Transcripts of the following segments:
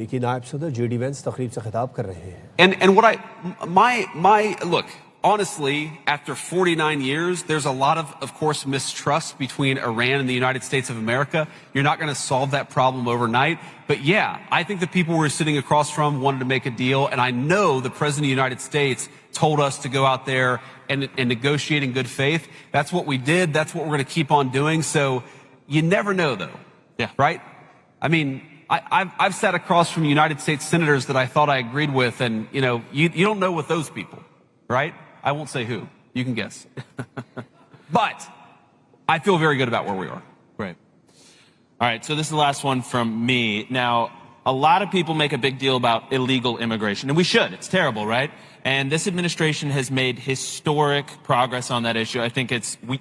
की नायब सदर जेडी वेंस तकरीब से खिताब कर रहे हैं. And what look, honestly, after 49 years, there's a lot of course, mistrust between Iran and the United States of America. You're not going to solve that problem overnight. But yeah, I think the people we're sitting across from wanted to make a deal. And I know the President of the United States told us to go out there and negotiate in good faith. That's what we did. That's what we're going to keep on doing. So you never know, though. Yeah. Right? I mean, I've sat across from United States senators that I thought I agreed with, and, you know, you don't know with those people, right? I won't say who. You can guess. But I feel very good about where we are. Right. All right, so this is the last one from me. Now, a lot of people make a big deal about illegal immigration, and we should. It's terrible, right? And this administration has made historic progress on that issue. I think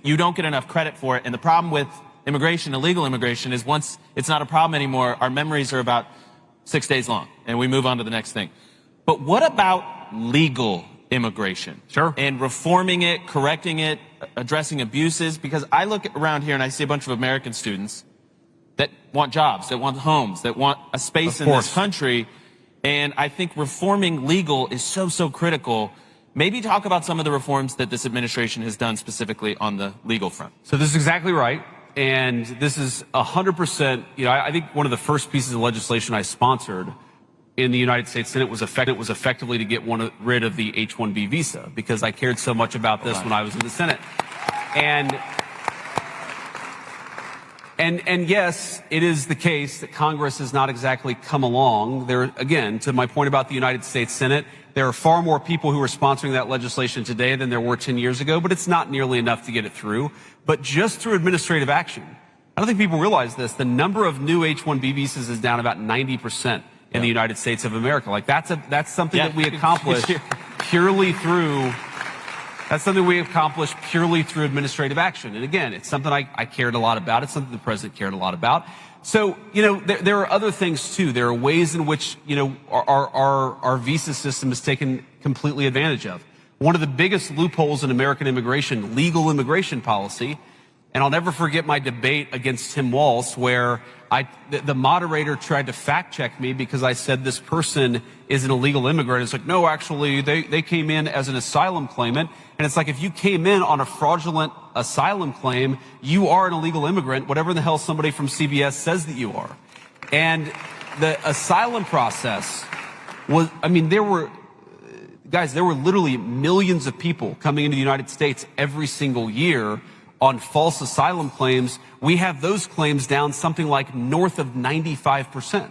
you don't get enough credit for it, and the problem with immigration, illegal immigration, is once it's not a problem anymore, our memories are about 6 days long, and we move on to the next thing. But what about legal immigration? Sure. And reforming it, correcting it, addressing abuses? Because I look around here and I see a bunch of American students that want jobs, that want homes, that want a space in this country, and I think reforming legal is so critical. Maybe talk about some of the reforms that this administration has done specifically on the legal front. So this is exactly right. And this is 100%, you know, I think one of the first pieces of legislation I sponsored in the United States Senate was effectively to get rid of the H-1B visa, because I cared so much about this when I was in the Senate. And yes, it is the case that Congress has not exactly come along. There, again, to my point about the United States Senate, there are far more people who are sponsoring that legislation today than there were 10 years ago, but it's not nearly enough to get it through. But just through administrative action, I don't think people realize this, the number of new H-1B visas is down about 90% in the United States of America. Like that's something that we accomplished purely through administrative action. And again, it's something I cared a lot about. It's something the president cared a lot about. So, you know, there are other things too. There are ways in which, you know, our visa system is taken completely advantage of. One of the biggest loopholes in American immigration, legal immigration policy, and I'll never forget my debate against Tim Walz, where the moderator tried to fact check me because I said this person is an illegal immigrant. It's like, no, actually, they came in as an asylum claimant. And it's like, if you came in on a fraudulent asylum claim, you are an illegal immigrant, whatever the hell somebody from CBS says that you are. And the asylum process was, I mean, there were literally millions of people coming into the United States every single year on false asylum claims. We have those claims down something like north of 95%.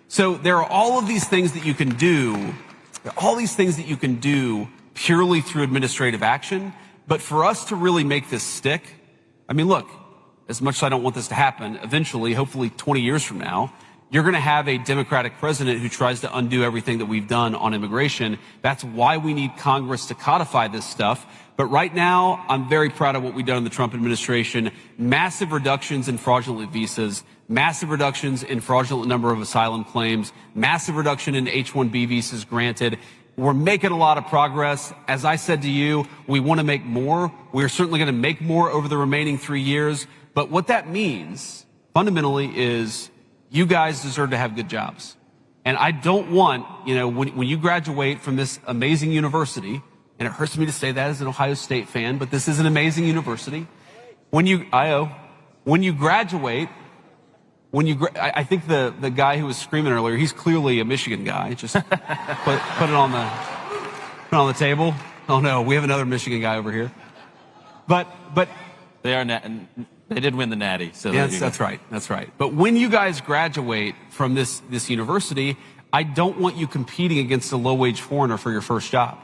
So there are all of these things that you can do, purely through administrative action. But for us to really make this stick, I mean, look, as much as I don't want this to happen, eventually, hopefully 20 years from now, you're going to have a Democratic president who tries to undo everything that we've done on immigration. That's why we need Congress to codify this stuff. But right now, I'm very proud of what we've done in the Trump administration. Massive reductions in fraudulent visas, massive reductions in fraudulent number of asylum claims, massive reduction in H-1B visas granted. We're making a lot of progress. As I said to you, we want to make more. We're certainly going to make more over the remaining 3 years. But what that means, fundamentally, is you guys deserve to have good jobs. And I don't want, you know, when you graduate from this amazing university, and it hurts me to say that as an Ohio State fan, but this is an amazing university. When you graduate, I think the guy who was screaming earlier, he's clearly a Michigan guy. Just put it on the table. Oh no, we have another Michigan guy over here. But they did win the Natty. So yes, that's right. That's right. But when you guys graduate from this university, I don't want you competing against a low-wage foreigner for your first job.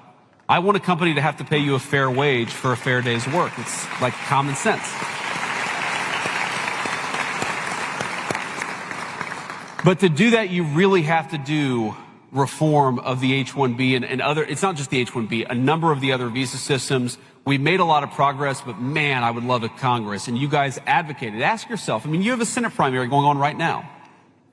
I want a company to have to pay you a fair wage for a fair day's work. It's like common sense. But to do that, you really have to do reform of the H-1B and other, it's not just the H-1B, a number of the other visa systems. We made a lot of progress, but man, I would love a Congress. And you guys advocated. Ask yourself, I mean, you have a Senate primary going on right now.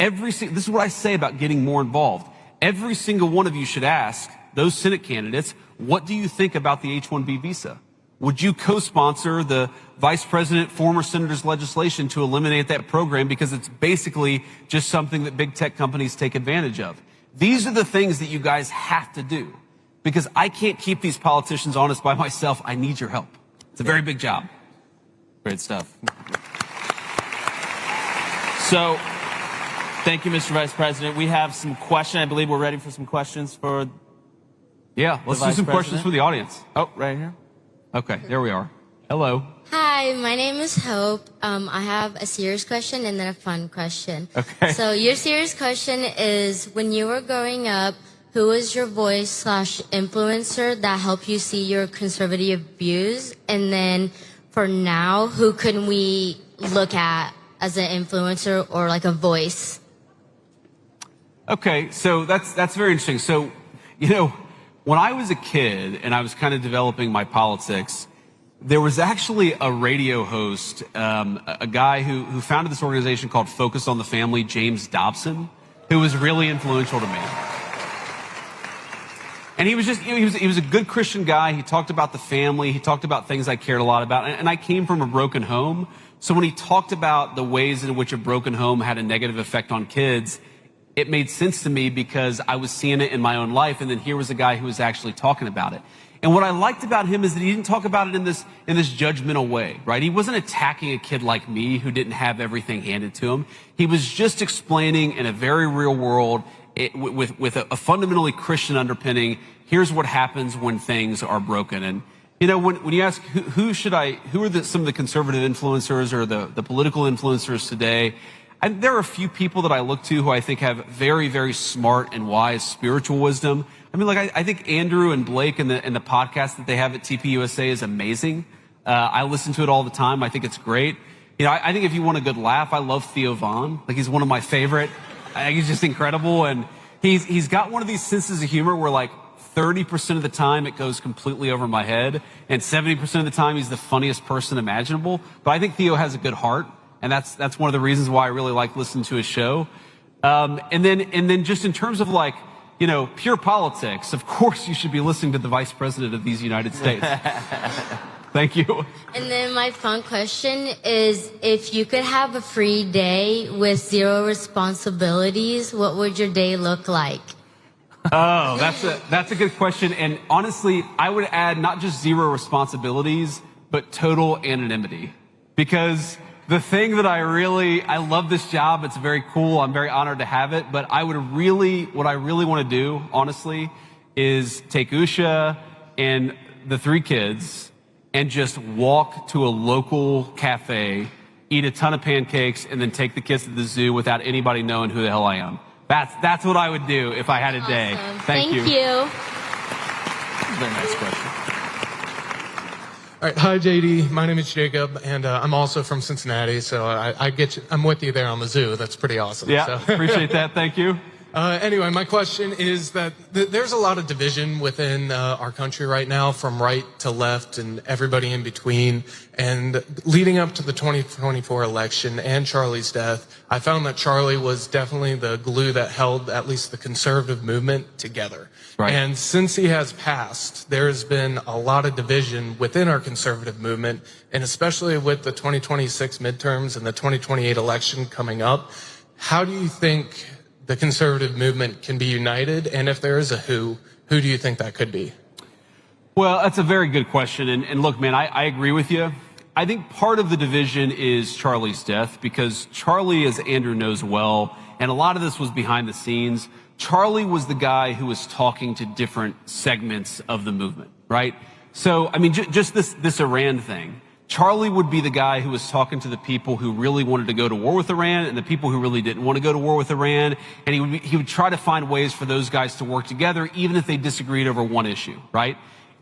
This is what I say about getting more involved. Every single one of you should ask those Senate candidates, what do you think about the H-1B visa? Would you co-sponsor the vice president, former senator's legislation to eliminate that program because it's basically just something that big tech companies take advantage of? These are the things that you guys have to do, because I can't keep these politicians honest by myself. I need your help. It's a very big job. Great stuff. So, thank you, Mr. Vice President. We have some questions. I believe we're ready for some questions for Yeah, let's do some questions for the audience. Oh, right here. Okay, there we are. Hello. Hi, my name is Hope. I have a serious question and then a fun question. Okay. So your serious question is, when you were growing up, who was your voice/influencer that helped you see your conservative views? And then for now, who can we look at as an influencer or like a voice? Okay, so that's very interesting. So, you know, when I was a kid and I was kind of developing my politics, there was actually a radio host, a guy who founded this organization called Focus on the Family, James Dobson, who was really influential to me. And he was just, you know, he was a good Christian guy. He talked about the family. He talked about things I cared a lot about. And I came from a broken home. So when he talked about the ways in which a broken home had a negative effect on kids, it made sense to me because I was seeing it in my own life. And then here was a guy who was actually talking about it. And what I liked about him is that he didn't talk about it in this judgmental way, right? He wasn't attacking a kid like me who didn't have everything handed to him. He was just explaining in a very real world, with a fundamentally Christian underpinning, here's what happens when things are broken. And, you know, when you ask who are some of the conservative influencers or the political influencers today, there are a few people that I look to who I think have very, very smart and wise spiritual wisdom. I mean, like, I think Andrew and Blake and the podcast that they have at TPUSA is amazing. I listen to it all the time. I think it's great. You know, I think if you want a good laugh, I love Theo Von. Like, he's one of my favorite. I think he's just incredible. And he's got one of these senses of humor where, like, 30% of the time it goes completely over my head, and 70% of the time he's the funniest person imaginable. But I think Theo has a good heart, and that's one of the reasons why I really like listening to his show. And then just in terms of, like, you know, pure politics, of course you should be listening to the Vice President of these United States. Thank you. And then my fun question is, if you could have a free day with 0 responsibilities, what would your day look like? Oh, that's a good question. And honestly, I would add not just 0 responsibilities, but total anonymity. Because the thing that I love this job. It's very cool. I'm very honored to have it. But what I really want to do, honestly, is take Usha and the 3 kids and just walk to a local cafe, eat a ton of pancakes, and then take the kids to the zoo without anybody knowing who the hell I am. That's what I would do if I had a day. Awesome. Thank you. Very nice question. All right, hi JD, my name is Jacob, and I'm also from Cincinnati, so I get you, I'm with you there on the zoo. That's pretty awesome. Yeah, so. Appreciate that. Thank you. Anyway, my question is that there's a lot of division within our country right now, from right to left and everybody in between. And leading up to the 2024 election and Charlie's death, I found that Charlie was definitely the glue that held at least the conservative movement together. Right. And since he has passed, there's been a lot of division within our conservative movement, and especially with the 2026 midterms and the 2028 election coming up. How do you think the conservative movement can be united? And if there is a who do you think that could be? Well, that's a very good question. And look, man, I agree with you. I think part of the division is Charlie's death, because Charlie, as Andrew knows well, and a lot of this was behind the scenes, Charlie was the guy who was talking to different segments of the movement, right? So, I mean, just this Iran thing. Charlie would be the guy who was talking to the people who really wanted to go to war with Iran and the people who really didn't want to go to war with Iran. And he would try to find ways for those guys to work together, even if they disagreed over one issue, right?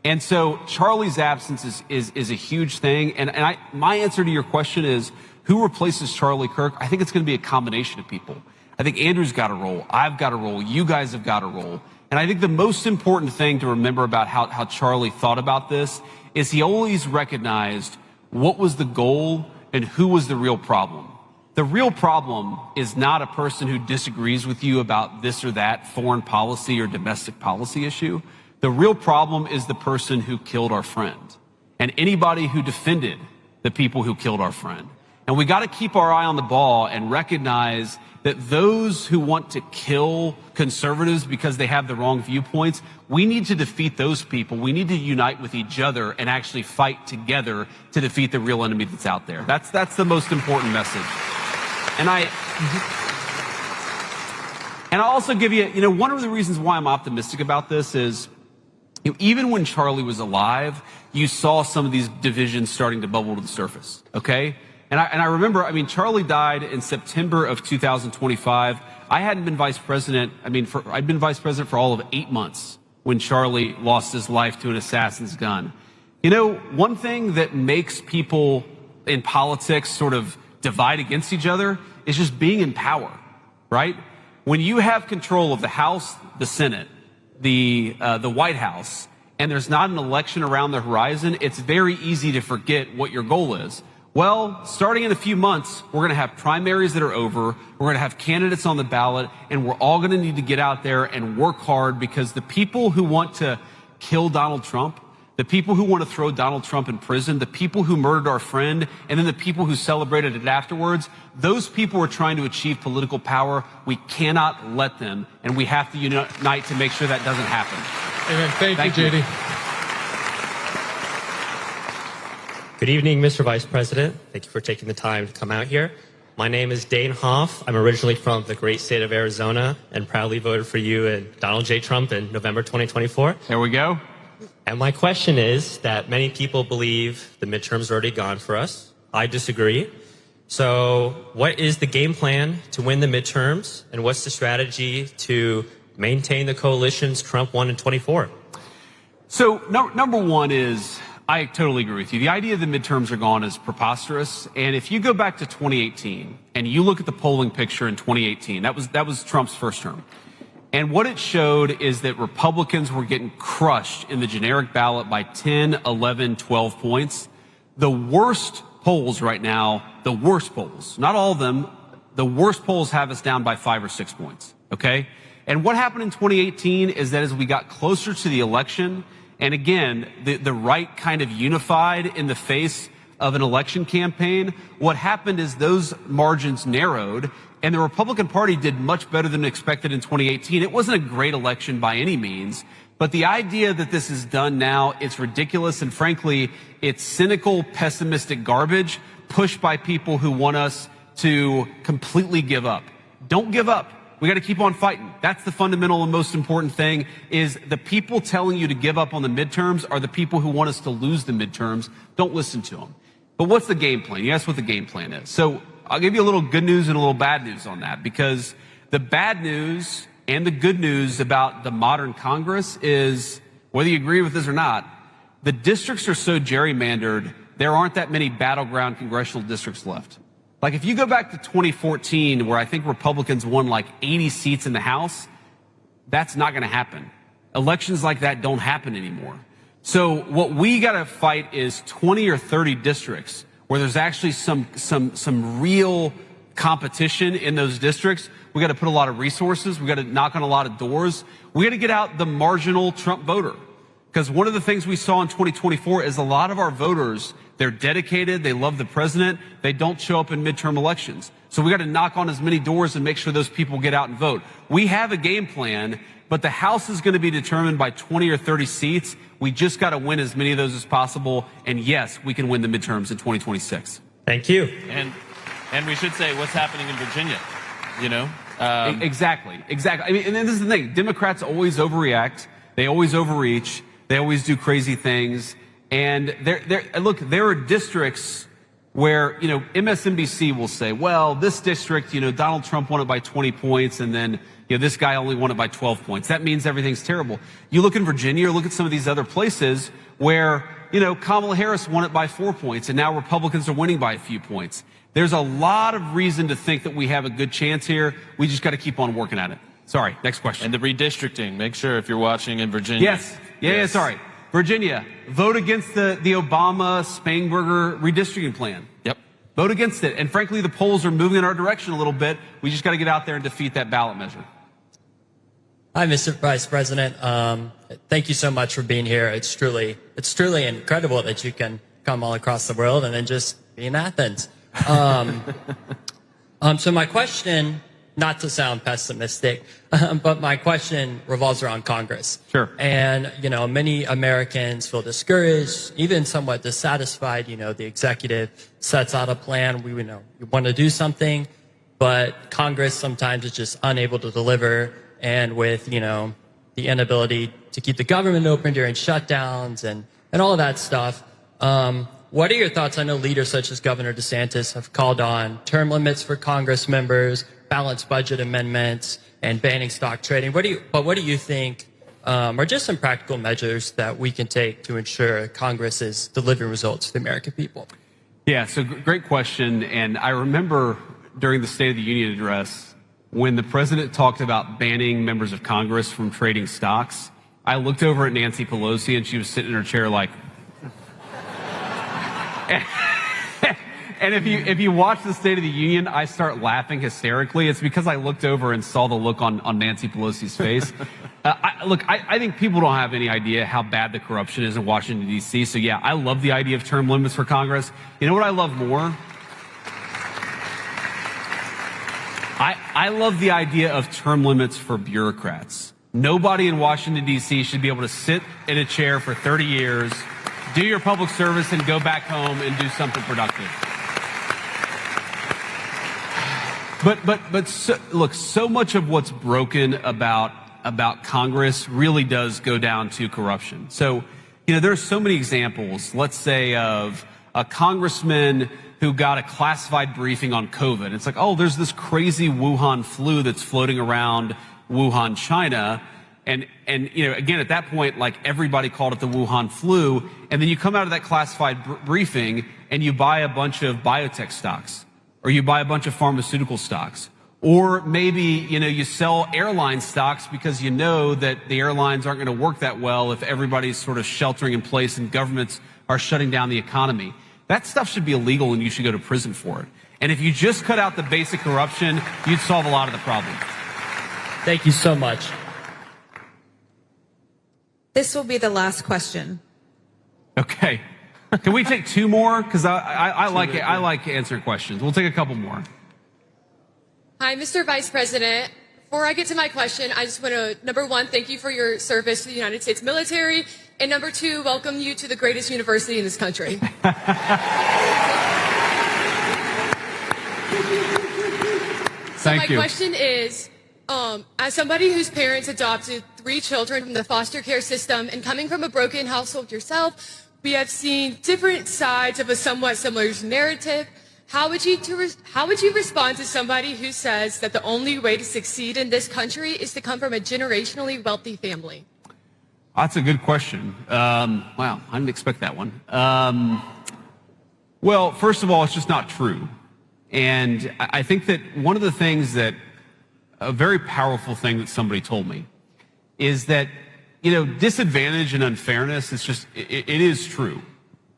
And so Charlie's absence is a huge thing. And my answer to your question is, who replaces Charlie Kirk? I think it's going to be a combination of people. I think Andrew's got a role. I've got a role. You guys have got a role. And I think the most important thing to remember about how Charlie thought about this is he always recognized what was the goal and who was the real problem. The real problem is not a person who disagrees with you about this or that foreign policy or domestic policy issue. The real problem is the person who killed our friend. and anybody who defended the people who killed our friend. And we got to keep our eye on the ball and recognize that those who want to kill conservatives because they have the wrong viewpoints, we need to defeat those people. We need to unite with each other and actually fight together to defeat the real enemy that's out there. That's the most important message. And I'll also give you, one of the reasons why I'm optimistic about this is, even when Charlie was alive, you saw some of these divisions starting to bubble to the surface, okay? And I remember, Charlie died in September of 2025. I hadn't been vice president. I'd been vice president for all of 8 months when Charlie lost his life to an assassin's gun. One thing that makes people in politics sort of divide against each other is just being in power, right? When you have control of the House, the Senate, the White House, and there's not an election around the horizon, it's very easy to forget what your goal is. Well, starting in a few months, we're going to have primaries that are over, we're going to have candidates on the ballot, and we're all going to need to get out there and work hard, because the people who want to kill Donald Trump, the people who want to throw Donald Trump in prison, the people who murdered our friend, and then the people who celebrated it afterwards, those people are trying to achieve political power. We cannot let them, and we have to unite to make sure that doesn't happen. Amen. Thank you, JD. Good evening, Mr. Vice President. Thank you for taking the time to come out here. My name is Dane Hoff. I'm originally from the great state of Arizona and proudly voted for you and Donald J. Trump in November 2024. There we go. And my question is that many people believe the midterms are already gone for us. I disagree. So what is the game plan to win the midterms, and what's the strategy to maintain the coalitions Trump won in 24? So number one is, I totally agree with you. The idea that the midterms are gone is preposterous. And if you go back to 2018 and you look at the polling picture in 2018, that was Trump's first term. And what it showed is that Republicans were getting crushed in the generic ballot by 10, 11, 12 points. The worst polls right now, the worst polls, not all of them, the worst polls have us down by 5 or 6 points, okay? And what happened in 2018 is that as we got closer to the election, and again, the right kind of unified in the face of an election campaign, what happened is those margins narrowed, and the Republican Party did much better than expected in 2018. It wasn't a great election by any means, but the idea that this is done now, it's ridiculous, and frankly, it's cynical, pessimistic garbage pushed by people who want us to completely give up. Don't give up. We got to keep on fighting. That's the fundamental and most important thing, is the people telling you to give up on the midterms are the people who want us to lose the midterms. Don't listen to them. But what's the game plan? You asked what the game plan is. So I'll give you a little good news and a little bad news on that, because the bad news and the good news about the modern Congress is, whether you agree with this or not, the districts are so gerrymandered, there aren't that many battleground congressional districts left. Like if you go back to 2014, where I think Republicans won like 80 seats in the House, that's not going to happen. Elections like that don't happen anymore. So what we got to fight is 20 or 30 districts where there's actually some real competition in those districts. We got to put a lot of resources. We got to knock on a lot of doors. We got to get out the marginal Trump voter. Because one of the things we saw in 2024 is a lot of our voters, they're dedicated, they love the president, they don't show up in midterm elections. So we got to knock on as many doors and make sure those people get out and vote. We have a game plan, but the House is going to be determined by 20 or 30 seats. We just got to win as many of those as possible. And yes, we can win the midterms in 2026. Thank you. And we should say what's happening in Virginia, you know? Exactly. I mean, and this is the thing. Democrats always overreact. They always overreach. They always do crazy things. And look, there are districts where, MSNBC will say, well, this district, Donald Trump won it by 20 points, and then, this guy only won it by 12 points. That means everything's terrible. You look in Virginia, or look at some of these other places where, Kamala Harris won it by 4 points, and now Republicans are winning by a few points. There's a lot of reason to think that we have a good chance here. We just got to keep on working at it. Sorry, next question. And the redistricting. Make sure if you're watching in Virginia. Yes. Yeah, sorry. Virginia, vote against the Obama-Spangenberger redistricting plan. Yep. Vote against it. And frankly, the polls are moving in our direction a little bit. We just got to get out there and defeat that ballot measure. Hi, Mr. Vice President. Thank you so much for being here. It's truly incredible that you can come all across the world and then just be in Athens. So my question, not to sound pessimistic, but my question revolves around Congress. Sure. And, many Americans feel discouraged, even somewhat dissatisfied. The executive sets out a plan. We want to do something, but Congress sometimes is just unable to deliver. And with, the inability to keep the government open during shutdowns and all of that stuff, what are your thoughts? I know leaders such as Governor DeSantis have called on term limits for Congress members, balanced budget amendments, and banning stock trading. What do you think are just some practical measures that we can take to ensure Congress is delivering results to the American people? Yeah, so great question. And I remember during the State of the Union address, when the president talked about banning members of Congress from trading stocks, I looked over at Nancy Pelosi and she was sitting in her chair like, and if you watch the State of the Union, I start laughing hysterically. It's because I looked over and saw the look on Nancy Pelosi's face. I think people don't have any idea how bad the corruption is in Washington, D.C. So yeah, I love the idea of term limits for Congress. You know what I love more? I love the idea of term limits for bureaucrats. Nobody in Washington, D.C. should be able to sit in a chair for 30 years, do your public service, and go back home and do something productive. Look, so much of what's broken about Congress really does go down to corruption. So, there are so many examples, let's say, of a congressman who got a classified briefing on COVID. It's like, oh, there's this crazy Wuhan flu that's floating around Wuhan, China. And again, at that point, like, everybody called it the Wuhan flu. And then you come out of that classified briefing and you buy a bunch of biotech stocks, or you buy a bunch of pharmaceutical stocks, or maybe, you sell airline stocks because you know that the airlines aren't going to work that well if everybody's sort of sheltering in place and governments are shutting down the economy. That stuff should be illegal and you should go to prison for it. And if you just cut out the basic corruption, you'd solve a lot of the problems. Thank you so much. This will be the last question. Okay. Can we take two more? Because I like answering questions. We'll take a couple more. Hi, Mr. Vice President. Before I get to my question, I just want to, number one, thank you for your service to the United States military. And number two, welcome you to the greatest university in this country. Thank you. My question is, as somebody whose parents adopted 3 children from the foster care system and coming from a broken household yourself, we have seen different sides of a somewhat similar narrative. How would you respond to somebody who says that the only way to succeed in this country is to come from a generationally wealthy family? That's a good question. Wow, I didn't expect that one. Well, first of all, it's just not true. And I think that one of the things that, a very powerful thing that somebody told me, is that, disadvantage and unfairness, it is true.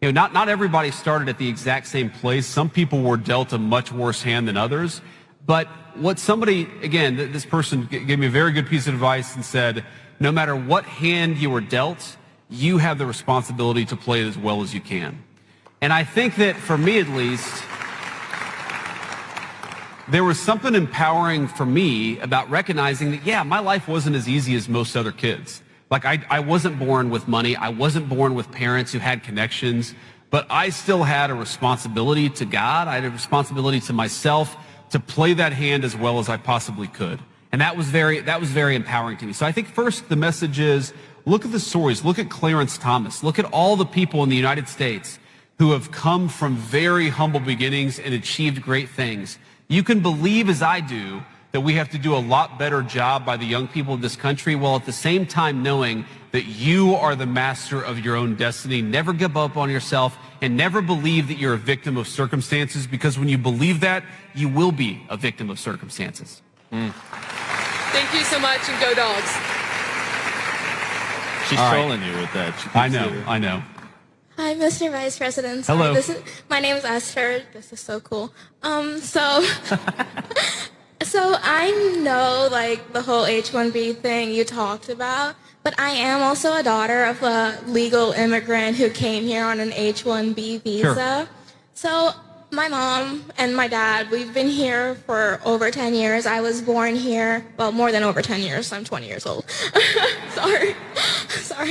Not everybody started at the exact same place. Some people were dealt a much worse hand than others. But what somebody, again, this person gave me a very good piece of advice and said, no matter what hand you were dealt, you have the responsibility to play it as well as you can. And I think that, for me at least, there was something empowering for me about recognizing that, yeah, my life wasn't as easy as most other kids. Like, I wasn't born with money. I wasn't born with parents who had connections, but I still had a responsibility to God. I had a responsibility to myself to play that hand as well as I possibly could. And that was very empowering to me. So I think first the message is, look at the stories. Look at Clarence Thomas. Look at all the people in the United States who have come from very humble beginnings and achieved great things. You can believe, as I do, that we have to do a lot better job by the young people of this country, while at the same time knowing that you are the master of your own destiny. Never give up on yourself, and never believe that you're a victim of circumstances, because when you believe that, you will be a victim of circumstances. Thank you so much, and go Dogs. She's trolling you with that. I know. Hi, Mr. Vice President. Hello. My name is Esther. This is so cool. So So I know, like, the whole H-1B thing you talked about, but I am also a daughter of a legal immigrant who came here on an H-1B visa. Sure. So my mom and my dad, we've been here for over 10 years. I was born here, well, more than over 10 years. I'm 20 years old. Sorry,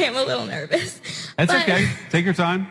I'm a little nervous. That's okay. Take your time.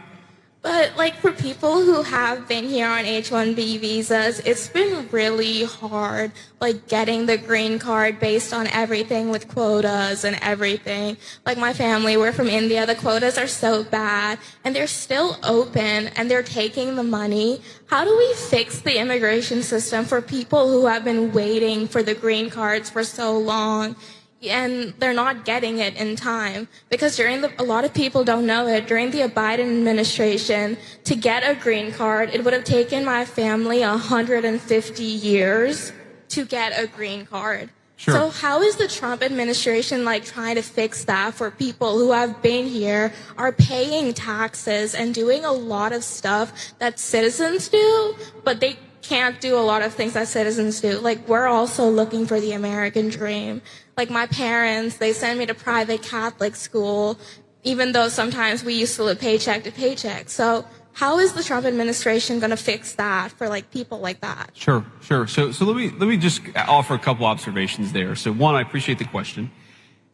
But, like, for people who have been here on H-1B visas, it's been really hard, like, getting the green card based on everything with quotas and everything. Like, my family, we're from India. The quotas are so bad, and they're still open, and they're taking the money. How do we fix the immigration system for people who have been waiting for the green cards for so long? And they're not getting it in time, because a lot of people don't know it, during the Biden administration, to get a green card, it would have taken my family 150 years to get a green card. Sure. So how is the Trump administration, like, trying to fix that for people who have been here, are paying taxes and doing a lot of stuff that citizens do, but they can't do a lot of things that citizens do? Like, we're also looking for the American dream. Like, my parents, they send me to private Catholic school, even though sometimes we used to live paycheck to paycheck. So how is the Trump administration going to fix that for, like, people like that? Sure. So let me just offer a couple observations there. So one, I appreciate the question,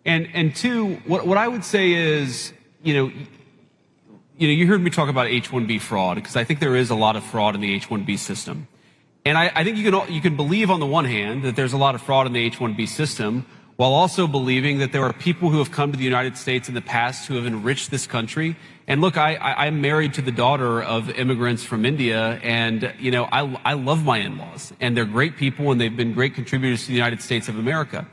and two, what I would say is, you heard me talk about H-1B fraud, because I think there is a lot of fraud in the H-1B system, and I think you can believe on the one hand that there's a lot of fraud in the H-1B system, while also believing that there are people who have come to the United States in the past who have enriched this country. And look, I'm married to the daughter of immigrants from India, and, I love my in-laws, and they're great people, and they've been great contributors to the United States of America.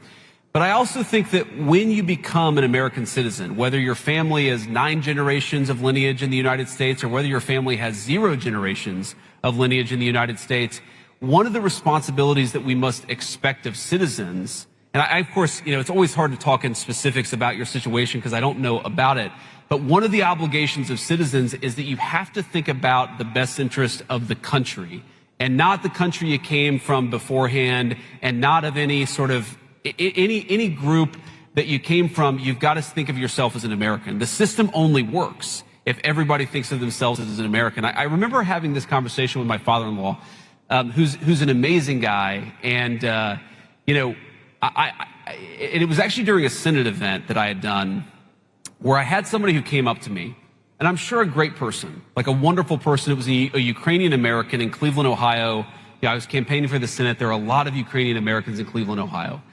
But I also think that when you become an American citizen, whether your family has 9 generations of lineage in the United States, or whether your family has 0 generations of lineage in the United States, one of the responsibilities that we must expect of citizens, and of course, it's always hard to talk in specifics about your situation because I don't know about it. But one of the obligations of citizens is that you have to think about the best interest of the country, and not the country you came from beforehand, and not of any sort of, any group that you came from. You've got to think of yourself as an American. The system only works if everybody thinks of themselves as an American. I remember having this conversation with my father-in-law, who's an amazing guy, and, it was actually during a Senate event that I had done where I had somebody who came up to me, and I'm sure a great person, like a wonderful person. It was a Ukrainian American in Cleveland, Ohio. I was campaigning for the Senate. There are a lot of Ukrainian Americans in Cleveland, Ohio.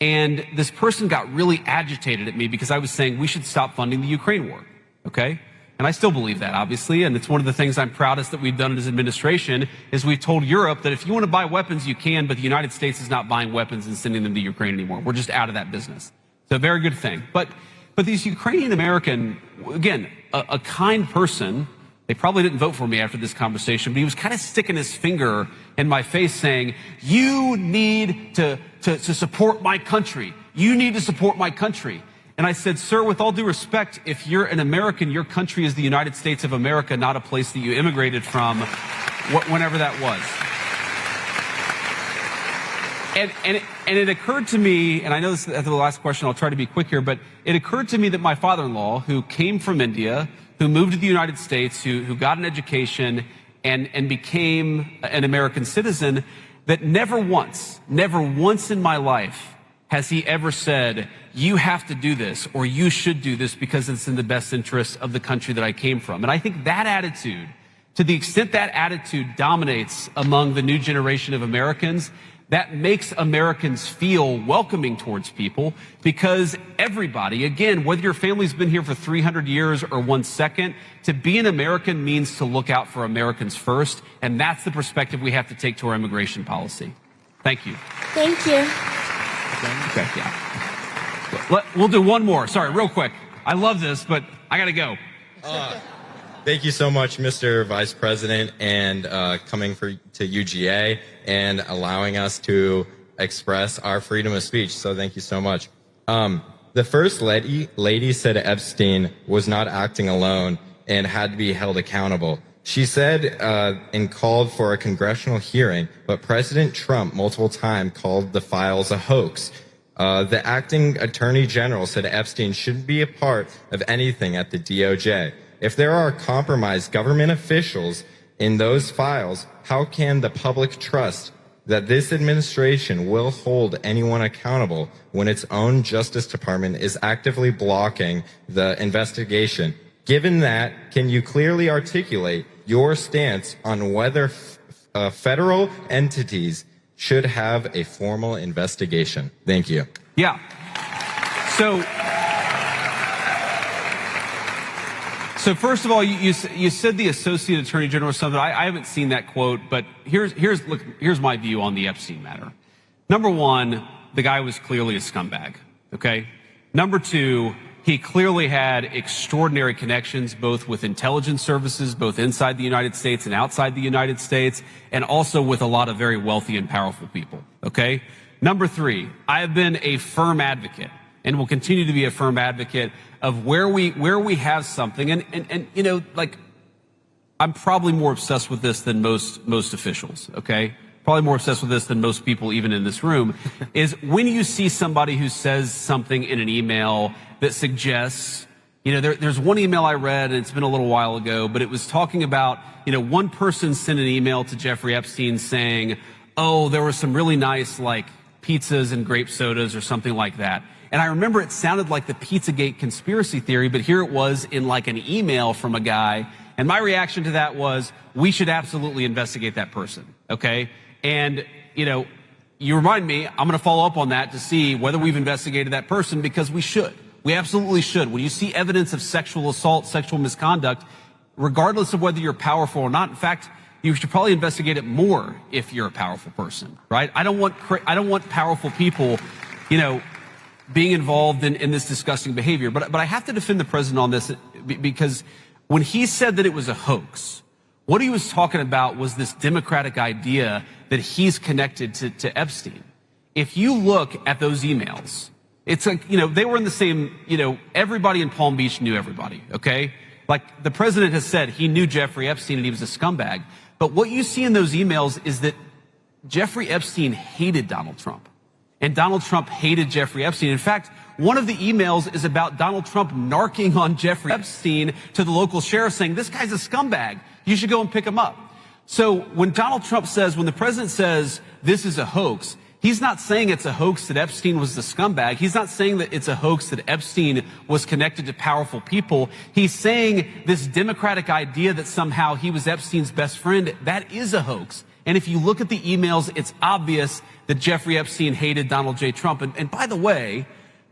And this person got really agitated at me because I was saying we should stop funding the Ukraine war, okay? And I still believe that, obviously, and it's one of the things I'm proudest that we've done in this administration is we've told Europe that if you want to buy weapons, you can, but the United States is not buying weapons and sending them to Ukraine anymore. We're just out of that business. It's a very good thing. But these Ukrainian American, again, a kind person, they probably didn't vote for me after this conversation, but he was kind of sticking his finger in my face saying, you need to support my country. You need to support my country. And I said, sir, with all due respect, if you're an American, your country is the United States of America, not a place that you immigrated from, whenever that was. And it occurred to me, and I know this is the last question, I'll try to be quick here, but it occurred to me that my father-in-law, who came from India, who moved to the United States, who got an education and became an American citizen, that never once in my life has he ever said, you have to do this, or you should do this because it's in the best interest of the country that I came from. And I think that attitude, to the extent that attitude dominates among the new generation of Americans, that makes Americans feel welcoming towards people, because everybody, again, whether your family's been here for 300 years or 1 second, to be an American means to look out for Americans first, and that's the perspective we have to take to our immigration policy. Thank you. Thank you. Okay, yeah. We'll do one more. Sorry, real quick. I love this, but I gotta go. Thank you so much, Mr. Vice President, and coming to UGA and allowing us to express our freedom of speech. So thank you so much. The First Lady said Epstein was not acting alone and had to be held accountable. She said and called for a congressional hearing, but President Trump multiple times called the files a hoax. The acting attorney general said Epstein shouldn't be a part of anything at the DOJ. If there are compromised government officials in those files, how can the public trust that this administration will hold anyone accountable when its own Justice Department is actively blocking the investigation? Given that, can you clearly articulate your stance on whether federal entities should have a formal investigation? Thank you. Yeah. So first of all, you said the Associate Attorney General or something. I haven't seen that quote, but here's my view on the Epstein matter. Number one, the guy was clearly a scumbag. Okay. Number two, he clearly had extraordinary connections, both with intelligence services, both inside the United States and outside the United States, and also with a lot of very wealthy and powerful people. Okay. Number three, I have been a firm advocate and will continue to be a firm advocate of where we have something, and you know, like, I'm probably more obsessed with this than most officials, okay? Probably more obsessed with this than most people even in this room, is when you see somebody who says something in an email that suggests, you know, there's one email I read, and it's been a little while ago, but it was talking about, you know, one person sent an email to Jeffrey Epstein saying, oh, there were some really nice, like, pizzas and grape sodas or something like that. And I remember it sounded like the Pizzagate conspiracy theory, but here it was in like an email from a guy. And my reaction to that was, we should absolutely investigate that person. Okay. And, you know, you remind me, I'm going to follow up on that to see whether we've investigated that person, because we should. We absolutely should. When you see evidence of sexual assault, sexual misconduct, regardless of whether you're powerful or not, in fact, you should probably investigate it more if you're a powerful person, right? I don't want powerful people, you know, being involved in this disgusting behavior. But I have to defend the president on this, because when he said that it was a hoax, what he was talking about was this democratic idea that he's connected to Epstein. If you look at those emails, it's like, you know, they were in the same, you know, everybody in Palm Beach knew everybody, okay? Like, the president has said he knew Jeffrey Epstein and he was a scumbag. But what you see in those emails is that Jeffrey Epstein hated Donald Trump. And Donald Trump hated Jeffrey Epstein. In fact, one of the emails is about Donald Trump narking on Jeffrey Epstein to the local sheriff, saying, this guy's a scumbag. You should go and pick him up. So when Donald Trump says, when the president says this is a hoax, he's not saying it's a hoax that Epstein was the scumbag. He's not saying that it's a hoax that Epstein was connected to powerful people. He's saying this democratic idea that somehow he was Epstein's best friend, that is a hoax. And if you look at the emails, it's obvious that Jeffrey Epstein hated Donald J. Trump. And by the way,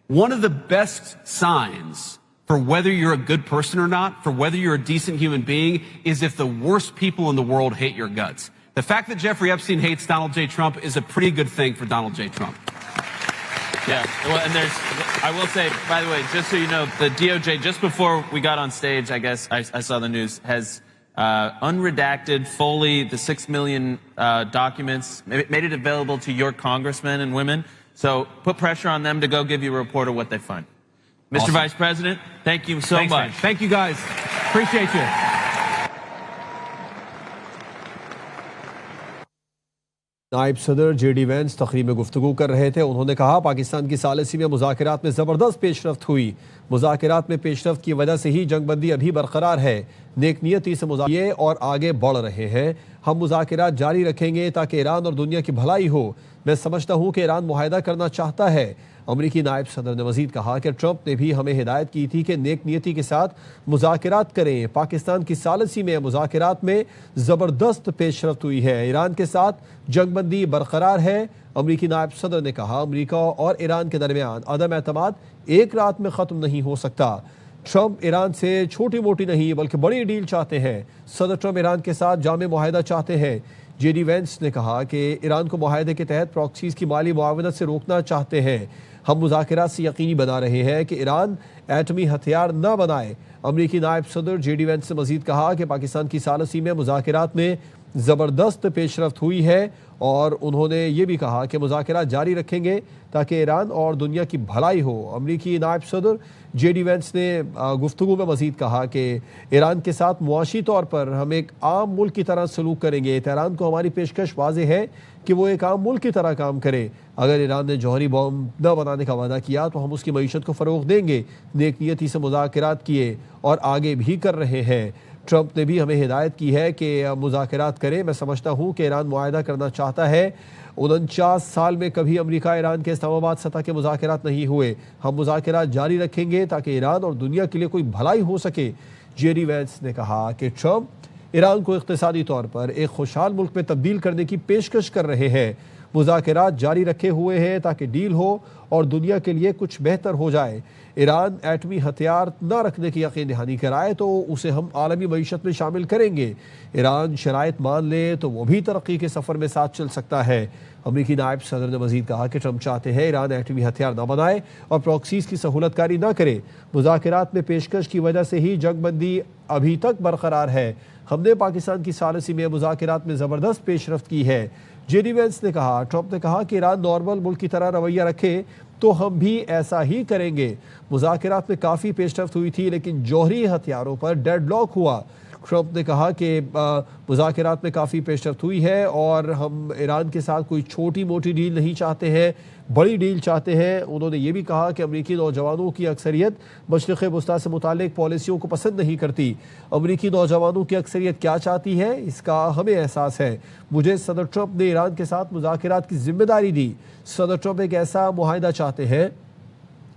one of the best signs for whether you're a good person or not, for whether you're a decent human being, is if the worst people in the world hate your guts. The fact that Jeffrey Epstein hates Donald J. Trump is a pretty good thing for Donald J. Trump. Yeah, well, and I will say, by the way, just so you know, the DOJ, just before we got on stage, I guess I saw the news, has unredacted fully the 6 million documents, made it available to your congressmen and women. So put pressure on them to go give you a report of what they find. Mr. Awesome. Vice President, thank you so much. Man. Thank you, guys. Appreciate you. नायब सदर JD Vance तकरीब में गुफ्तगू कर रहे थे। उन्होंने कहा पाकिस्तान की सालिसी में मुज़ाकरात में ज़बरदस्त पेशरफ्त हुई। मुज़ाकरात में पेशरफ्त की वजह से ही जंगबंदी अभी बरकरार है। नेक नियती से मुज़ाकरे और आगे बढ़ रहे हैं। हम मुज़ाकरात जारी रखेंगे ताकि ईरान और दुनिया की भलाई हो। मैं समझता हूँ कि ईरान मुआहदा करना चाहता है। अमरीकी नायब सदर ने मजीद कहा कि ट्रंप ने भी हमें हिदायत की थी कि नेक नियति के साथ मुज़ाकरात करें। पाकिस्तान की सालिसी में मुज़ाकरात में ज़बरदस्त पेशरफ्त हुई है। ईरान के साथ जंगबंदी बरकरार है। अमरीकी नायब सदर ने कहा अमरीका और ईरान के दरमियान अदम एतमाद एक रात में ख़त्म नहीं हो सकता। ट्रंप ईरान से छोटी मोटी नहीं बल्कि बड़ी डील चाहते हैं। सदर ट्रंप ईरान के साथ जामे मुआहदा चाहते हैं। जेडी वैंस ने कहा कि ईरान को मुआहदे के तहत प्रॉक्सीज की माली मुआवनत से रोकना चाहते हैं। हम मुज़ाकरात से यकीनी बना रहे हैं कि ईरान एटमी हथियार न बनाए। अमरीकी नायब सदर जेडी वैंस ने मजीद कहा कि पाकिस्तान की सालिसी में मुज़ाकरात में زبردست پیش رفت ہوئی ہے، اور انہوں نے یہ بھی کہا کہ مذاکرات جاری رکھیں گے تاکہ ایران اور دنیا کی بھلائی ہو۔ امریکی نائب صدر جے ڈی وینس نے گفتگو میں مزید کہا کہ ایران کے ساتھ معاشی طور پر ہم ایک عام ملک کی طرح سلوک کریں گے۔ تہران کو ہماری پیشکش واضح ہے کہ وہ ایک عام ملک کی طرح کام کرے۔ اگر ایران نے جوہری بم نہ بنانے کا وعدہ کیا تو ہم اس کی معیشت کو فروغ دیں گے۔ نیک نیتی سے مذاکرات کیے اور آگے بھی کر رہے ہیں۔ ٹرمپ نے بھی ہمیں ہدایت کی ہے کہ مذاکرات کریں۔ میں سمجھتا ہوں کہ ایران معاہدہ کرنا چاہتا ہے۔ 49 سال میں کبھی امریکہ ایران کے اسلام آباد سطح کے مذاکرات نہیں ہوئے۔ ہم مذاکرات جاری رکھیں گے تاکہ ایران اور دنیا کے لیے کوئی بھلائی ہو سکے۔ جے ڈی وینس نے کہا کہ ٹرمپ ایران کو اقتصادی طور پر ایک خوشحال ملک میں تبدیل کرنے کی پیشکش کر رہے ہیں۔ مذاکرات جاری رکھے ہوئے ہیں تاکہ ڈیل ہو اور دنیا کے لیے کچھ بہتر ہو جائے۔ ایران ایٹمی ہتھیار نہ رکھنے کی یقین دہانی کرائے تو اسے ہم عالمی معیشت میں شامل کریں گے۔ ایران شرائط مان لے تو وہ بھی ترقی کے سفر میں ساتھ چل سکتا ہے۔ امریکی نائب صدر نے مزید کہا کہ ٹرمپ چاہتے ہیں ایران ایٹمی ہتھیار نہ بنائے اور پراکسیز کی سہولت کاری نہ کرے۔ مذاکرات میں پیشکش کی وجہ سے ہی جنگ بندی ابھی تک برقرار ہے۔ ہم نے پاکستان کی ثالثی میں مذاکرات میں زبردست پیش رفت کی ہے۔ جے ڈی وینس نے کہا، ٹرمپ نے کہا کہ ایران نارمل ملک کی طرح رویہ رکھے تو ہم بھی ایسا ہی کریں گے۔ مذاکرات میں کافی پیش رفت ہوئی تھی لیکن جوہری ہتھیاروں پر ڈیڈ لاک ہوا۔ ٹرمپ نے کہا کہ مذاکرات میں کافی پیش رفت ہوئی ہے اور ہم ایران کے ساتھ کوئی چھوٹی موٹی ڈیل نہیں چاہتے ہیں، بڑی ڈیل چاہتے ہیں۔ انہوں نے یہ بھی کہا کہ امریکی نوجوانوں کی اکثریت مشرق وسطیٰ سے متعلق پالیسیوں کو پسند نہیں کرتی۔ امریکی نوجوانوں کی اکثریت کیا چاہتی ہے اس کا ہمیں احساس ہے۔ مجھے صدر ٹرمپ نے ایران کے ساتھ مذاکرات کی ذمہ داری دی۔ صدر ٹرمپ ایک ایسا معاہدہ چاہتے ہیں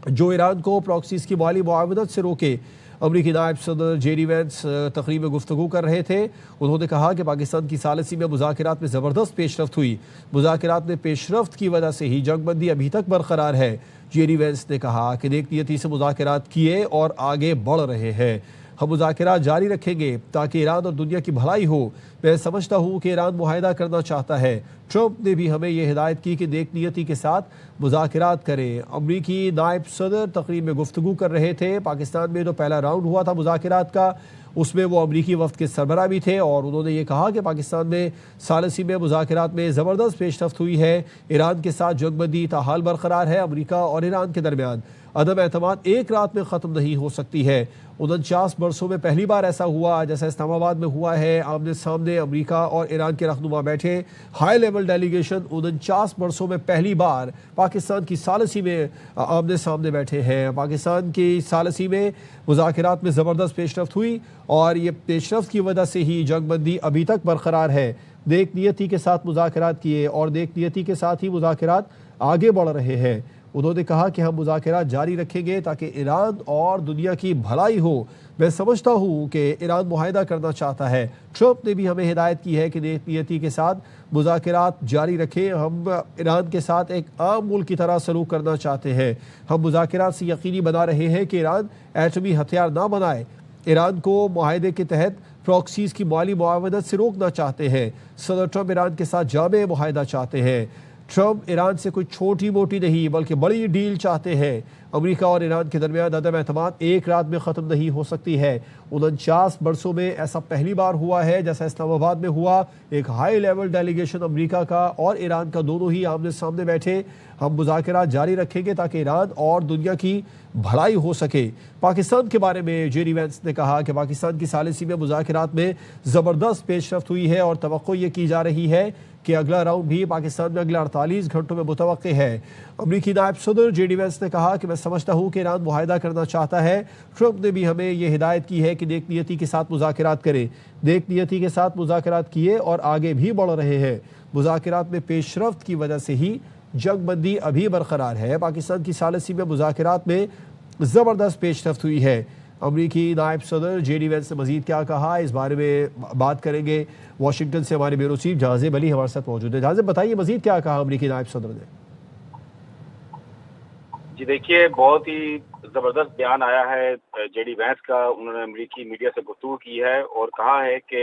جو ایران کو پراکسیز کی مالی معاونت سے روکے۔ امریکی نائب صدر جے ڈی وینس تقریب میں گفتگو کر رہے تھے۔ انہوں نے کہا کہ پاکستان کی ثالثی میں مذاکرات میں زبردست پیش رفت ہوئی۔ مذاکرات میں پیش رفت کی وجہ سے ہی جنگ بندی ابھی تک برقرار ہے۔ جے ڈی وینس نے کہا کہ نیک نیتی سے مذاکرات کیے اور آگے بڑھ رہے ہیں۔ ہم مذاکرات جاری رکھیں گے تاکہ ایران اور دنیا کی بھلائی ہو۔ میں سمجھتا ہوں کہ ایران معاہدہ کرنا چاہتا ہے۔ ٹرمپ نے بھی ہمیں یہ ہدایت کی کہ نیک نیتی کے ساتھ مذاکرات کریں۔ امریکی نائب صدر تقریب میں گفتگو کر رہے تھے۔ پاکستان میں جو پہلا راؤنڈ ہوا تھا مذاکرات کا، اس میں وہ امریکی وفد کے سربراہ بھی تھے اور انہوں نے یہ کہا کہ پاکستان میں ثالثی میں مذاکرات میں زبردست پیش رفت ہوئی ہے۔ ایران کے ساتھ جنگ بندی تاحال برقرار ہے۔ امریکہ اور ایران کے درمیان عدم اعتماد ایک رات میں ختم نہیں ہو سکتی ہے۔ 49 برسوں میں پہلی بار ایسا ہوا جیسا اسلام آباد میں ہوا ہے۔ آمنے سامنے امریکہ اور ایران کے رہنما بیٹھے۔ ہائی لیول ڈیلیگیشن 49 برسوں میں پہلی بار پاکستان کی ثالثی میں آمنے سامنے بیٹھے ہیں۔ پاکستان کی ثالثی میں مذاکرات میں زبردست پیش رفت ہوئی اور یہ پیش رفت کی وجہ سے ہی جنگ بندی ابھی تک برقرار ہے۔ نیک نیتی کے ساتھ مذاکرات کیے اور نیک نیتی کے ساتھ ہی مذاکرات آگے بڑھ رہے ہیں۔ انہوں نے کہا کہ ہم مذاکرات جاری رکھیں گے تاکہ ایران اور دنیا کی بھلائی ہو۔ میں سمجھتا ہوں کہ ایران معاہدہ کرنا چاہتا ہے۔ ٹرمپ نے بھی ہمیں ہدایت کی ہے کہ نیک نیتی کے ساتھ مذاکرات جاری رکھیں۔ ہم ایران کے ساتھ ایک عام ملک کی طرح سلوک کرنا چاہتے ہیں۔ ہم مذاکرات سے یقینی بنا رہے ہیں کہ ایران ایٹمی ہتھیار نہ بنائے۔ ایران کو معاہدے کے تحت پراکسیز کی مالی معاونت سے روکنا چاہتے ہیں۔ صدر ٹرمپ ایران کے ساتھ جامع معاہدہ چاہتے ہیں۔ ٹرمپ ایران سے کوئی چھوٹی موٹی نہیں بلکہ بڑی ڈیل چاہتے ہیں۔ امریکہ اور ایران کے درمیان عدم اعتماد ایک رات میں ختم نہیں ہو سکتی ہے۔ 49 برسوں میں ایسا پہلی بار ہوا ہے جیسا اسلام آباد میں ہوا۔ ایک ہائی لیول ڈیلیگیشن امریکہ کا اور ایران کا دونوں ہی آمنے سامنے بیٹھے۔ ہم مذاکرات جاری رکھیں گے تاکہ ایران اور دنیا کی بھلائی ہو سکے۔ پاکستان کے بارے میں جے ڈی وینس نے کہا کہ پاکستان کی ثالثی میں مذاکرات میں زبردست پیش رفت ہوئی ہے اور توقع یہ کی جا رہی ہے کہ اگلا راؤنڈ بھی پاکستان میں اگلے 48 گھنٹوں میں متوقع ہے۔ امریکی نائب صدر جے ڈی وینس نے کہا کہ میں سمجھتا ہوں کہ ایران معاہدہ کرنا چاہتا ہے۔ ٹرمپ نے بھی ہمیں یہ ہدایت کی ہے کہ نیک نیتی کے ساتھ مذاکرات کریں۔ نیک نیتی کے ساتھ مذاکرات کیے اور آگے بھی بڑھ رہے ہیں۔ مذاکرات میں پیش رفت کی وجہ سے ہی جنگ بندی ابھی برقرار ہے۔ پاکستان کی ثالثی میں مذاکرات میں زبردست پیش رفت ہوئی ہے۔ امریکی نائب صدر جے ڈی وینس نے مزید کیا کہا، اس بارے میں بات کریں گے۔ واشنگٹن سے ہمارے بیورو چیف 𝐷 علی ہمارے ساتھ موجود ہے۔ 𝐷 بتائیے مزید کیا کہا امریکی نائب صدر نے؟ جی دیکھیے، بہت ہی زبردست بیان آیا ہے جے ڈی وینس کا۔ انہوں نے امریکی میڈیا سے گفتگو کی ہے اور کہا ہے کہ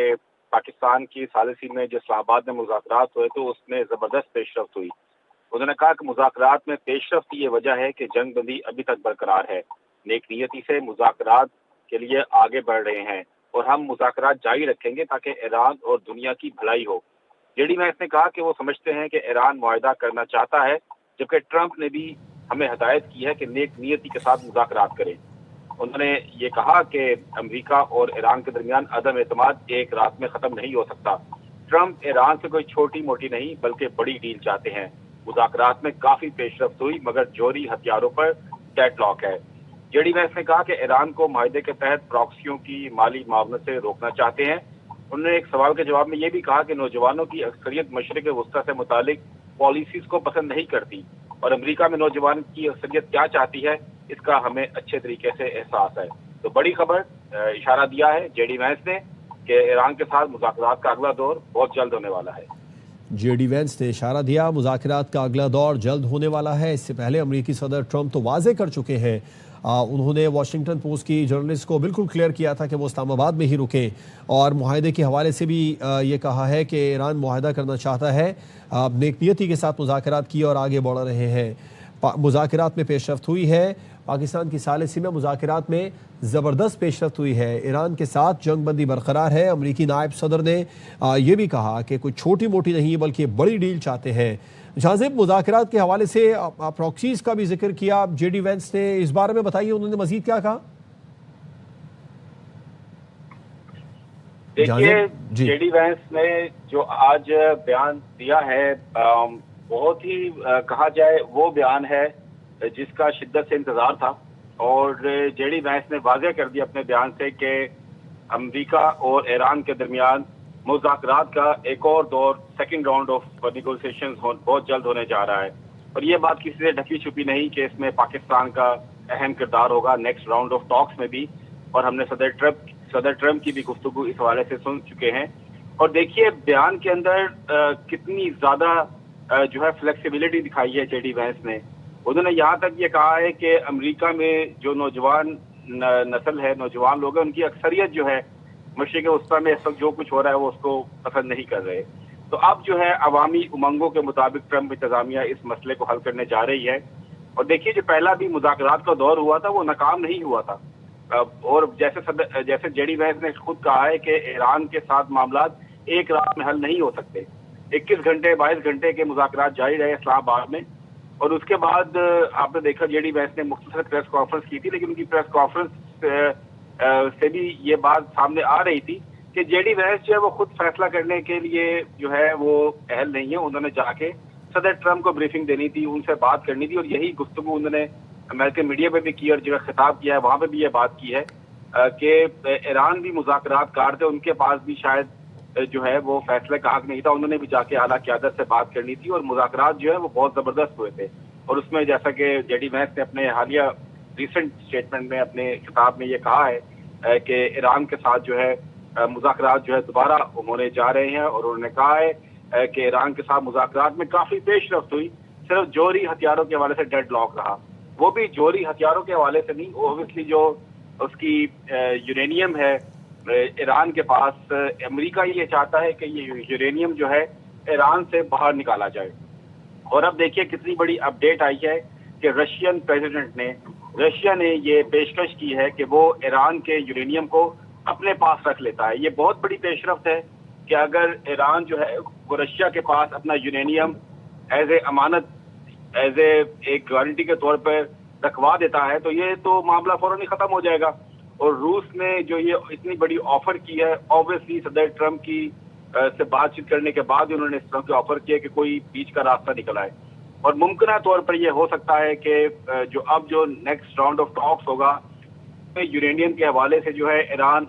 پاکستان کی ثالثی میں جو اسلام آباد میں مذاکرات ہوئے تو اس میں زبردست پیش رفت ہوئی۔ انہوں نے کہا کہ مذاکرات میں پیش رفت کی یہ وجہ ہے کہ جنگ بندی ابھی تک برقرار ہے۔ نیک نیتی سے مذاکرات کے لیے آگے بڑھ رہے ہیں اور ہم مذاکرات جاری رکھیں گے تاکہ ایران اور دنیا کی بھلائی ہو۔ جے ڈی وینس نے کہا کہ وہ سمجھتے ہیں کہ ایران معاہدہ کرنا چاہتا ہے، جبکہ ٹرمپ نے بھی ہمیں ہدایت کی ہے کہ نیک نیتی کے ساتھ مذاکرات کریں۔ انہوں نے یہ کہا کہ امریکہ اور ایران کے درمیان عدم اعتماد ایک رات میں ختم نہیں ہو سکتا۔ ٹرمپ ایران سے کوئی چھوٹی موٹی نہیں بلکہ بڑی ڈیل چاہتے ہیں۔ مذاکرات میں کافی پیش رفت ہوئی مگر جوہری ہتھیاروں پر ڈیڈ لاک ہے۔ جے ڈی وینس نے کہا کہ ایران کو معاہدے کے تحت پراکسیوں کی مالی معاونت سے روکنا چاہتے ہیں۔ انہوں نے ایک سوال کے جواب میں یہ بھی کہا کہ نوجوانوں کی اکثریت مشرق وسطی سے متعلق پالیسیز کو پسند نہیں کرتی اور امریکہ میں نوجوان کی اکثریت کیا چاہتی ہے اس کا ہمیں اچھے طریقے سے احساس ہے۔ تو بڑی خبر، اشارہ دیا ہے جے ڈی وینس نے کہ ایران کے ساتھ مذاکرات کا اگلا دور بہت جلد ہونے والا ہے۔ جے ڈی وینس نے اشارہ دیا مذاکرات کا اگلا دور جلد ہونے والا ہے۔ اس سے پہلے امریکی صدر ٹرمپ تو واضح کر چکے ہیں، انہوں نے واشنگٹن پوسٹ کی جرنلسٹ کو بالکل کلیئر کیا تھا کہ وہ اسلام آباد میں ہی رکیں، اور معاہدے کے حوالے سے بھی یہ کہا ہے کہ ایران معاہدہ کرنا چاہتا ہے، نیک نیتی کے ساتھ مذاکرات کی اور آگے بڑھ رہے ہیں۔ مذاکرات میں پیش رفت ہوئی ہے، پاکستان کی ثالثی میں مذاکرات میں زبردست پیش رفت ہوئی ہے، ایران کے ساتھ جنگ بندی برقرار ہے۔ امریکی نائب صدر نے یہ بھی کہا کہ کوئی چھوٹی موٹی نہیں بلکہ بڑی ڈیل چاہتے ہیں۔ جازب، مذاکرات کے حوالے سے پراکسیز کا بھی ذکر کیا جے ڈی وینس نے، اس بارے میں بتائیے انہوں نے مزید کیا کہا؟ دیکھیے، جے ڈی وینس نے جو آج بیان دیا ہے بہت ہی کہا جائے وہ بیان ہے جس کا شدت سے انتظار تھا، اور جے ڈی وینس نے واضح کر دیا اپنے بیان سے کہ امریکہ اور ایران کے درمیان مذاکرات کا ایک اور دور، سیکنڈ راؤنڈ آف نیگوسیشن بہت جلد ہونے جا رہا ہے، اور یہ بات کسی سے ڈھکی چھپی نہیں کہ اس میں پاکستان کا اہم کردار ہوگا نیکسٹ راؤنڈ آف ٹاکس میں بھی، اور ہم نے صدر ٹرمپ کی بھی گفتگو اس حوالے سے سن چکے ہیں۔ اور دیکھیے بیان کے اندر کتنی زیادہ جو ہے فلیکسیبلٹی دکھائی ہے جے ڈی وینس نے۔ انہوں نے یہاں تک یہ کہا ہے کہ امریکہ میں جو نوجوان نسل ہے، نوجوان لوگ ہیں، ان کی اکثریت جو ہے مشرق وسطی میں اس وقت جو کچھ ہو رہا ہے وہ اس کو پسند نہیں کر رہے۔ تو اب جو ہے عوامی امنگوں کے مطابق ٹرمپ انتظامیہ اس مسئلے کو حل کرنے جا رہی ہے۔ اور دیکھیے جو پہلا بھی مذاکرات کا دور ہوا تھا وہ ناکام نہیں ہوا تھا، اور جیسے جے ڈی وینس نے خود کہا ہے کہ ایران کے ساتھ معاملات ایک رات میں حل نہیں ہو سکتے۔ 21 گھنٹے 22 گھنٹے کے مذاکرات جاری رہے اسلام آباد میں، اور اس کے بعد آپ نے دیکھا جے ڈی وینس نے مختصر پریس کانفرنس کی تھی، لیکن ان کی پریس کانفرنس سے بھی یہ بات سامنے آ رہی تھی کہ جے ڈی وینس جو ہے وہ خود فیصلہ کرنے کے لیے جو ہے وہ اہل نہیں ہے۔ انہوں نے جا کے صدر ٹرمپ کو بریفنگ دینی تھی، ان سے بات کرنی تھی، اور یہی گفتگو انہوں نے امریکن میڈیا پہ بھی کی اور جو خطاب کیا ہے وہاں پہ بھی یہ بات کی ہے کہ ایران بھی مذاکرات کار تھے، ان کے پاس بھی شاید جو ہے وہ فیصلے کا حق نہیں تھا، انہوں نے بھی جا کے اعلیٰ قیادت سے بات کرنی تھی، اور مذاکرات جو ہے وہ بہت زبردست ہوئے تھے۔ اور اس میں جیسا کہ جے ڈی وینس نے اپنے حالیہ ریسنٹ اسٹیٹمنٹ میں اپنے خطاب میں یہ کہا ہے کہ ایران کے ساتھ جو ہے مذاکرات جو ہے دوبارہ ہونے جا رہے ہیں، اور انہوں نے کہا ہے کہ ایران کے ساتھ مذاکرات میں کافی پیش رفت ہوئی، صرف جوہری ہتھیاروں کے حوالے سے ڈیڈ لاک رہا، وہ بھی جوہری ہتھیاروں کے حوالے سے نہیں، اوبویسلی جو اس کی یورینیم ہے ایران کے پاس، امریکہ یہ چاہتا ہے کہ یہ یورینیم جو ہے ایران سے باہر نکالا جائے۔ اور اب دیکھیے کتنی بڑی اپڈیٹ آئی ہے کہ رشین پریزیڈنٹ نے رشیا نے یہ پیشکش کی ہے کہ وہ ایران کے یورینیم کو اپنے پاس رکھ لیتا ہے۔ یہ بہت بڑی پیش رفت ہے کہ اگر ایران جو ہے وہ رشیا کے پاس اپنا یورینیم ایز اے امانت، ایز اے ایک گارنٹی کے طور پر رکھوا دیتا ہے تو یہ تو معاملہ فوراً ہی ختم ہو جائے گا۔ اور روس نے جو یہ اتنی بڑی آفر کی ہے، اوبویسلی صدر ٹرمپ کی سے بات چیت کرنے کے بعد انہوں نے اس طرح کی آفر کیا کہ کوئی بیچ کا راستہ نکل آئے، اور ممکنہ طور پر یہ ہو سکتا ہے کہ جو نیکسٹ راؤنڈ آف ٹاکس ہوگا یورینیم کے حوالے سے جو ہے ایران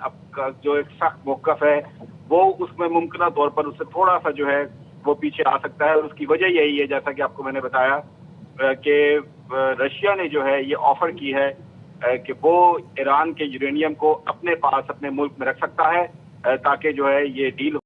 جو ایک سخت موقف ہے وہ اس میں ممکنہ طور پر اس سے تھوڑا سا جو ہے وہ پیچھے آ سکتا ہے، اور اس کی وجہ یہی ہے جیسا کہ آپ کو میں نے بتایا کہ رشیا نے جو ہے یہ آفر کی ہے کہ وہ ایران کے یورینیم کو اپنے پاس اپنے ملک میں رکھ سکتا ہے تاکہ جو ہے یہ ڈیل